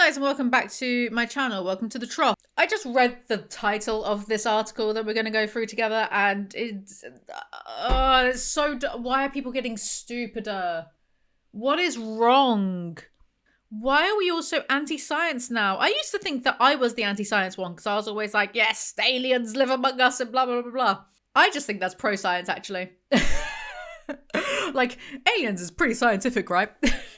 guys, and welcome back to my channel. Welcome to the trough. I just read the title of this article that we're going to go through together, and it's so... Why are people getting stupider? What is wrong? Why are we all so anti-science now? I used to think that I was the anti-science one because I was always like, yes, aliens live among us and blah, blah, blah, blah. I just think that's pro-science, actually. Like, aliens is pretty scientific, right?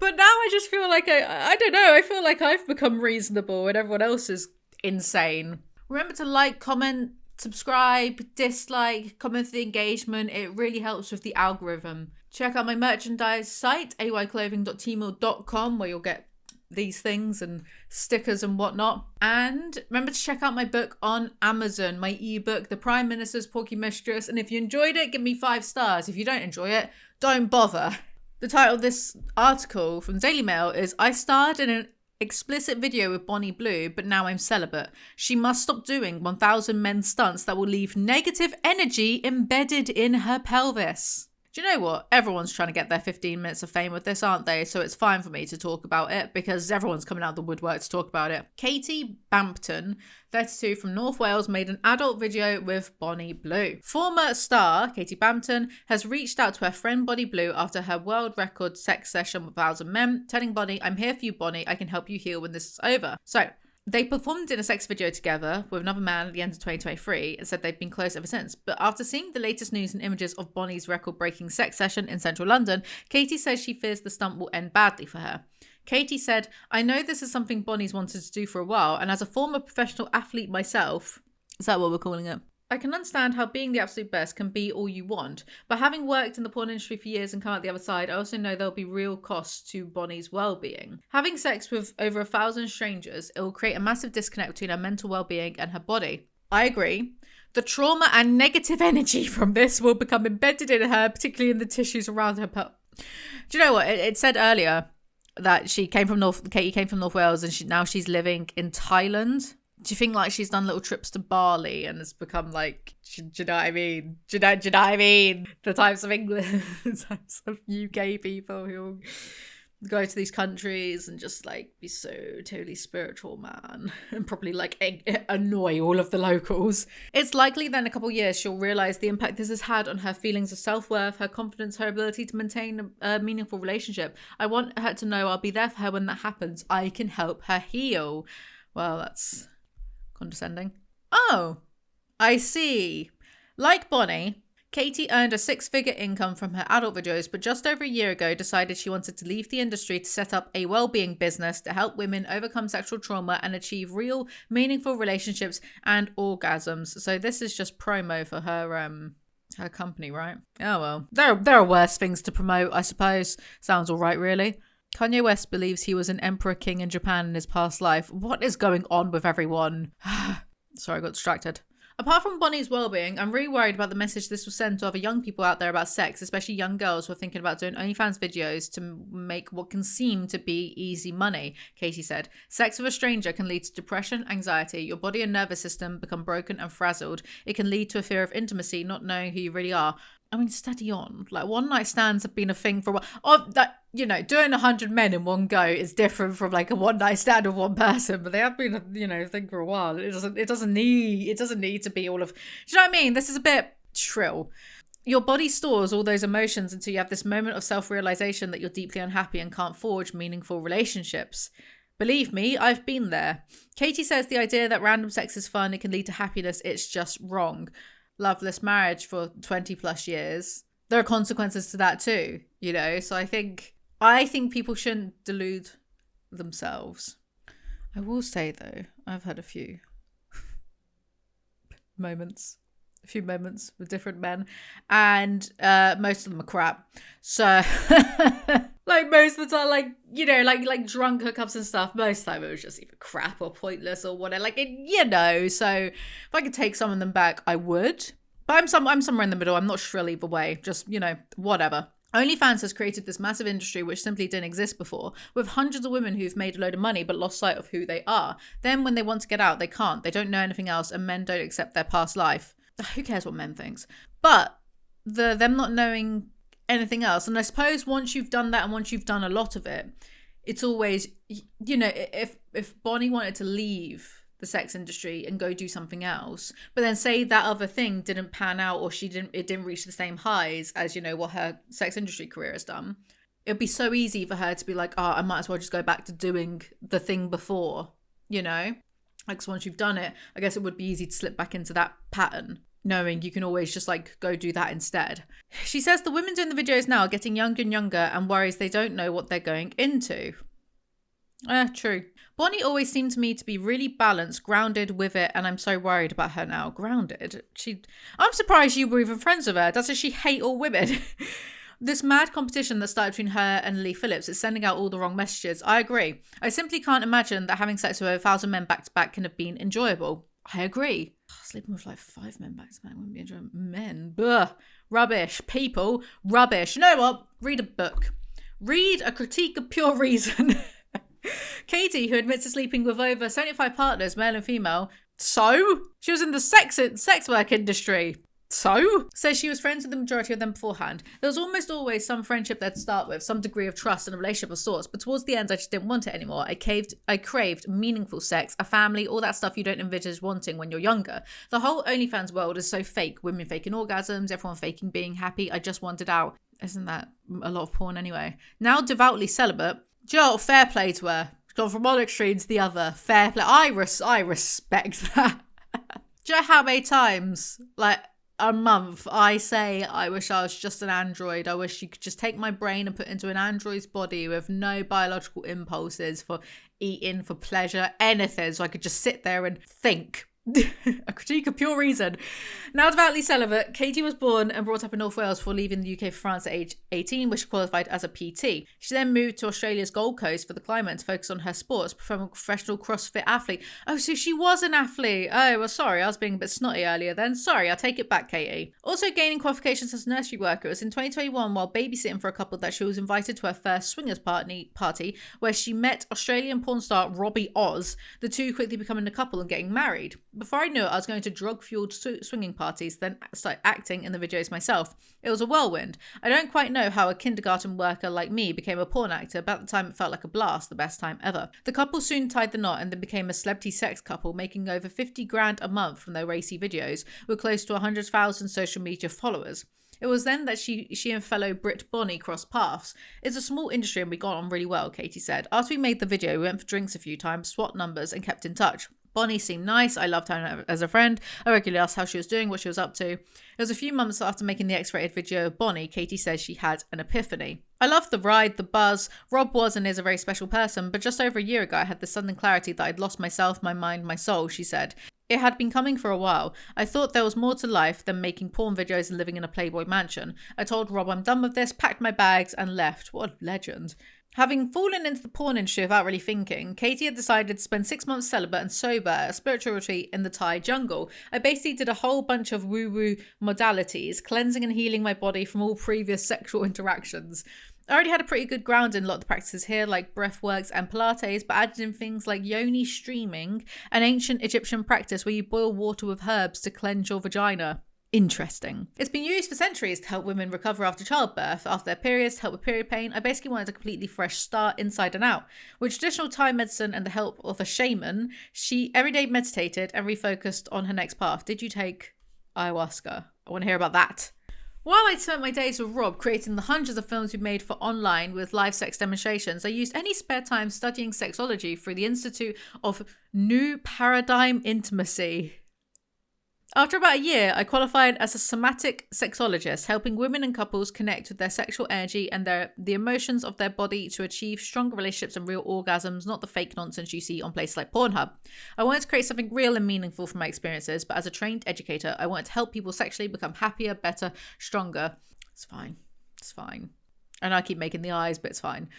But now I just feel like, I don't know, I feel like I've become reasonable and everyone else is insane. Remember to like, comment, subscribe, dislike, comment for the engagement. It really helps with the algorithm. Check out my merchandise site, ayclothing.tmall.com, where you'll get these things and stickers and whatnot. And remember to check out my book on Amazon, my ebook, The Prime Minister's Porky Mistress. And if you enjoyed it, give me 5 stars. If you don't enjoy it, don't bother. The title of this article from Daily Mail is, I starred in an explicit video with Bonnie Blue, but now I'm celibate. She must stop doing 1,000 men stunts that will leave negative energy embedded in her pelvis. Do you know what? Everyone's trying to get their 15 minutes of fame with this, aren't they? So it's fine for me to talk about it because everyone's coming out of the woodwork to talk about it. Katie Bampton, 32, from North Wales, made an adult video with Bonnie Blue. Former star Katie Bampton has reached out to her friend Bonnie Blue after her world record sex session with 1,000 men, telling Bonnie, I'm here for you, Bonnie. I can help you heal when this is over. So they performed in a sex video together with another man at the end of 2023 and said they've been close ever since. But after seeing the latest news and images of Bonnie's record-breaking sex session in central London, Katie says she fears the stunt will end badly for her. Katie said, I know this is something Bonnie's wanted to do for a while, and as a former professional athlete myself, is that what we're calling it? I can understand how being the absolute best can be all you want, but having worked in the porn industry for years and come out the other side, I also know there'll be real costs to Bonnie's well-being. Having sex with over 1,000 strangers, it will create a massive disconnect between her mental well-being and her body. I agree. The trauma and negative energy from this will become embedded in her, particularly in the tissues around her Do you know what? It said earlier that Katie came from North Wales and now she's living in Thailand. Do you think like she's done little trips to Bali and it's become like, do you know what I mean? Do you know what I mean? The types of England, the types of UK people who go to these countries and just like be so totally spiritual, man, and probably like annoy all of the locals. It's likely that in a couple of years she'll realise the impact this has had on her feelings of self-worth, her confidence, her ability to maintain a meaningful relationship. I want her to know I'll be there for her when that happens. I can help her heal. Well, that's condescending. Oh, I see. Like Bonnie, Katie earned a 6-figure income from her adult videos, but just over a year ago decided she wanted to leave the industry to set up a well-being business to help women overcome sexual trauma and achieve real, meaningful relationships and orgasms. So this is just promo for her company, right? Oh well. There are worse things to promote, I suppose. Sounds all right, really. Kanye West believes he was an emperor king in Japan in his past life. What is going on with everyone? Sorry, I got distracted. Apart from Bonnie's well-being, I'm really worried about the message this will send to other young people out there about sex, especially young girls who are thinking about doing OnlyFans videos to make what can seem to be easy money, Katie said. Sex with a stranger can lead to depression, anxiety, your body and nervous system become broken and frazzled. It can lead to a fear of intimacy, not knowing who you really are. I mean, steady on. Like, one night stands have been a thing for a while. Oh, that, you know, doing 100 men in one go is different from like a one night stand with one person, but they have been, a thing for a while. It doesn't need to be all of, do you know what I mean? This is a bit shrill. Your body stores all those emotions until you have this moment of self-realization that you're deeply unhappy and can't forge meaningful relationships. Believe me, I've been there. Katie says the idea that random sex is fun, it can lead to happiness, it's just wrong. Loveless marriage for 20 plus years. There are consequences to that too, so I think people shouldn't delude themselves. I will say though, I've had a few moments with different men, and most of them are crap. So like most of the time, like drunk hookups and stuff, most of the time it was just either crap or pointless or whatever. So if I could take some of them back, I would. But I'm somewhere in the middle. I'm not shrill either way. Just, whatever. OnlyFans has created this massive industry which simply didn't exist before, with hundreds of women who've made a load of money but lost sight of who they are. Then when they want to get out, they can't. They don't know anything else, and men don't accept their past life. Who cares what men thinks? But them not knowing anything else, and I suppose once you've done that and once you've done a lot of it, it's always, you know, if Bonnie wanted to leave the sex industry and go do something else, but then say that other thing didn't pan out, or it didn't reach the same highs as, you know, what her sex industry career has done, it'd be so easy for her to be like, oh, I might as well just go back to doing the thing before, you know? Like, so once you've done it, I guess it would be easy to slip back into that pattern, knowing you can always just like go do that instead. She says the women doing the videos now are getting younger and younger and worries they don't know what they're going into. True. Bonnie always seemed to me to be really balanced, grounded with it, and I'm so worried about her now. Grounded? I'm surprised you were even friends with her. Doesn't she hate all women? This mad competition that started between her and Lee Phillips is sending out all the wrong messages. I agree. I simply can't imagine that having sex with 1,000 men back to back can have been enjoyable. I agree. Sleeping with like 5 men back to back wouldn't be enjoyable. Men. Ugh. Rubbish. People. Rubbish. You know what? Read a book. Read A Critique of Pure Reason. Katie, who admits to sleeping with over 75 partners, male and female. So? She was in the sex work industry. So? Says she was friends with the majority of them beforehand. There was almost always some friendship they'd start with, some degree of trust and a relationship of sorts, but towards the end I just didn't want it anymore. I craved meaningful sex, a family, all that stuff you don't envisage wanting when you're younger. The whole OnlyFans world is so fake. Women faking orgasms, everyone faking being happy. I just wanted out. Isn't that a lot of porn anyway? Now devoutly celibate. Joe, fair play to her. She's gone from one extreme to the other. Fair play. I respect that. Do you know how many times, like, a month I say I wish I was just an android? I wish you could just take my brain and put it into an android's body with no biological impulses for eating, for pleasure, anything, so I could just sit there and think. A critique of pure reason. Now devoutly celibate, Katie was born and brought up in North Wales before leaving the UK for France at age 18, where she qualified as a PT. She then moved to Australia's Gold Coast for the climate and to focus on her sports, becoming a professional CrossFit athlete. Oh, so she was an athlete. Oh, well, sorry, I was being a bit snotty earlier then. Sorry, I'll take it back, Katie. Also gaining qualifications as a nursery worker, it was in 2021 while babysitting for a couple that she was invited to her first swingers party where she met Australian porn star Robbie Oz, the two quickly becoming a couple and getting married. Before I knew it, I was going to drug-fueled swinging parties, then started acting in the videos myself. It was a whirlwind. I don't quite know how a kindergarten worker like me became a porn actor, but at the time it felt like a blast, the best time ever. The couple soon tied the knot and then became a celebrity sex couple, making over 50 grand a month from their racy videos, with close to 100,000 social media followers. It was then that she and fellow Brit Bonnie crossed paths. It's a small industry and we got on really well, Katie said. After we made the video, we went for drinks a few times, swapped numbers and kept in touch. Bonnie seemed nice. I loved her as a friend. I regularly asked how she was doing, what she was up to. It was a few months after making the X-rated video of Bonnie, Katie says she had an epiphany. I loved the ride, the buzz. Rob was and is a very special person, but just over a year ago I had the sudden clarity that I'd lost myself, my mind, my soul, she said. It had been coming for a while. I thought there was more to life than making porn videos and living in a Playboy mansion. I told Rob I'm done with this, packed my bags and left. What a legend. Having fallen into the porn industry without really thinking, Katie had decided to spend 6 months celibate and sober at a spiritual retreat in the Thai jungle. I basically did a whole bunch of woo-woo modalities, cleansing and healing my body from all previous sexual interactions. I already had a pretty good ground in a lot of the practices here, like breathworks and Pilates, but added in things like yoni streaming, an ancient Egyptian practice where you boil water with herbs to cleanse your vagina. Interesting. It's been used for centuries to help women recover after childbirth, after their periods, to help with period pain. I basically wanted a completely fresh start inside and out. With traditional Thai medicine and the help of a shaman, she every day meditated and refocused on her next path. Did you take ayahuasca? I want to hear about that. While I spent my days with Rob creating the hundreds of films we made for online with live sex demonstrations, I used any spare time studying sexology through the Institute of New Paradigm Intimacy. After about a year, I qualified as a somatic sexologist, helping women and couples connect with their sexual energy and the emotions of their body to achieve stronger relationships and real orgasms, not the fake nonsense you see on places like Pornhub. I wanted to create something real and meaningful from my experiences, but as a trained educator, I wanted to help people sexually become happier, better, stronger. It's fine. It's fine. I know I keep making the eyes, but it's fine.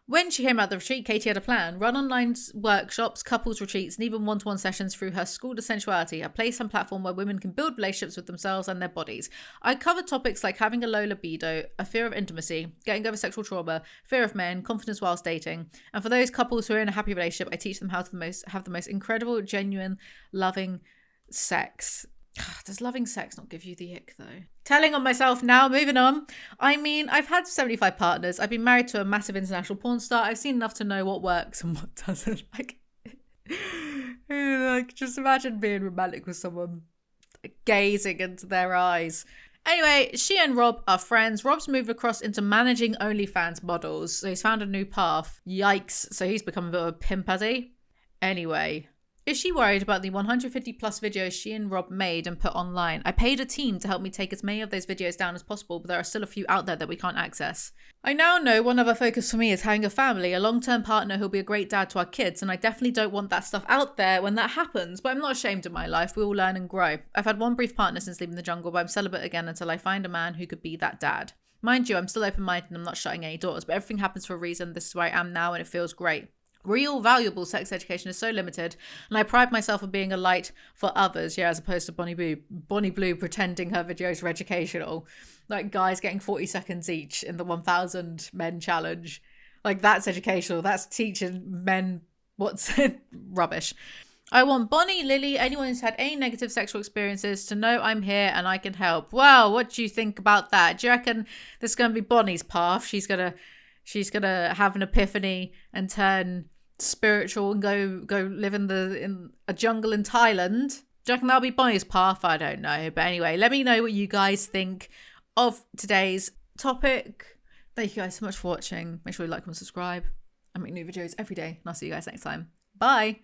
When she came out of the retreat, Katie had a plan. Run online workshops, couples retreats, and even one-to-one sessions through her School to Sensuality, a place and platform where women can build relationships with themselves and their bodies. I covered topics like having a low libido, a fear of intimacy, getting over sexual trauma, fear of men, confidence whilst dating. And for those couples who are in a happy relationship, I teach them how to have the most incredible, genuine, loving sex. Does loving sex not give you the ick though? Telling on myself now, moving on. I mean, I've had 75 partners. I've been married to a massive international porn star. I've seen enough to know what works and what doesn't. Like just imagine being romantic with someone, gazing into their eyes. Anyway, she and Rob are friends. Rob's moved across into managing OnlyFans models. So he's found a new path. Yikes. So he's become a bit of a pimp, has he? Anyway, is she worried about the 150 plus videos she and Rob made and put online? I paid a team to help me take as many of those videos down as possible, but there are still a few out there that we can't access. I now know one other focus for me is having a family, a long-term partner who'll be a great dad to our kids, and I definitely don't want that stuff out there when that happens, but I'm not ashamed of my life. We all learn and grow. I've had one brief partner since leaving the jungle, but I'm celibate again until I find a man who could be that dad. Mind you, I'm still open-minded and I'm not shutting any doors, but everything happens for a reason. This is where I am now and it feels great. Real valuable sex education is so limited, and I pride myself on being a light for others, as opposed to Bonnie Blue pretending her videos are educational. Like guys getting 40 seconds each in the 1,000 men challenge. Like that's educational. That's teaching men what's rubbish. I want Bonnie, Lily, anyone who's had any negative sexual experiences to know I'm here and I can help. Well, what do you think about that? Do you reckon this is going to be Bonnie's path? She's gonna have an epiphany and turn spiritual and go live in a jungle in Thailand. Do you reckon that'll be Bonnie's path? I don't know. But anyway, let me know what you guys think of today's topic. Thank you guys so much for watching. Make sure you like, comment, subscribe. I make new videos every day. And I'll see you guys next time. Bye.